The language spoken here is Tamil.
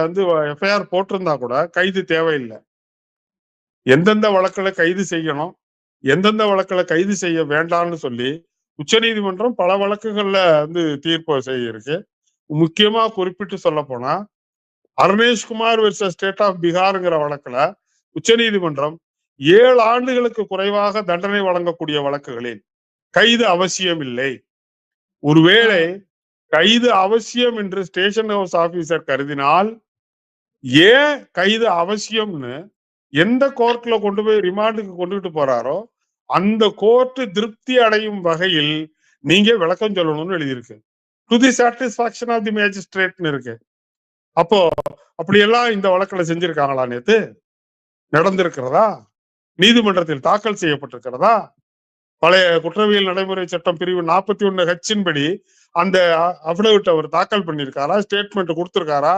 வந்து எஃப்ஐஆர் போட்டிருந்தா கூட கைது தேவையில்லை. எந்தெந்த வழக்குல கைது செய்யணும், எந்தெந்த வழக்குல கைது செய்ய வேண்டாம்னு சொல்லி உச்சநீதிமன்றம் பல வழக்குகள்ல வந்து தீர்ப்பு செய்யிருக்கு. முக்கியமா குறிப்பிட்டு சொல்ல போனா அருணேஷ்குமார் வெர்சஸ் ஸ்டேட் ஆஃப் பீகார்ங்கிற வழக்குல உச்சநீதிமன்றம் 7 ஆண்டுகளுக்கு குறைவாக தண்டனை வழங்கக்கூடிய வழக்குகளில் கைது அவசியம் இல்லை. ஒருவேளை கைது அவசியம் என்று ஸ்டேஷன் ஹவுஸ் ஆபீசர் கருதினால் ஏன் கைது அவசியம்னு எந்த கோர்ட்ல கொண்டு போய் ரிமாண்டுக்கு கொண்டுகிட்டு போறாரோ அந்த கோர்ட் திருப்தி அடையும் வகையில் நீங்க விளக்கம் சொல்லணும்னு எழுதியிருக்கு. To the satisfaction of the மேஜிஸ்ட்ரேட்னு இருக்கு. அப்போ அப்படியெல்லாம் இந்த வழக்குல செஞ்சிருக்காங்களா? நேத்து நடந்திருக்கிறதா? நீதிமன்றத்தில் தாக்கல் செய்யப்பட்டிருக்கிறதா? பழைய குற்றவியல் நடைமுறை சட்டம் பிரிவு 41H படி அந்த அபிடவிட் அவர் தாக்கல் பண்ணியிருக்காரா? ஸ்டேட்மெண்ட் கொடுத்திருக்காரா?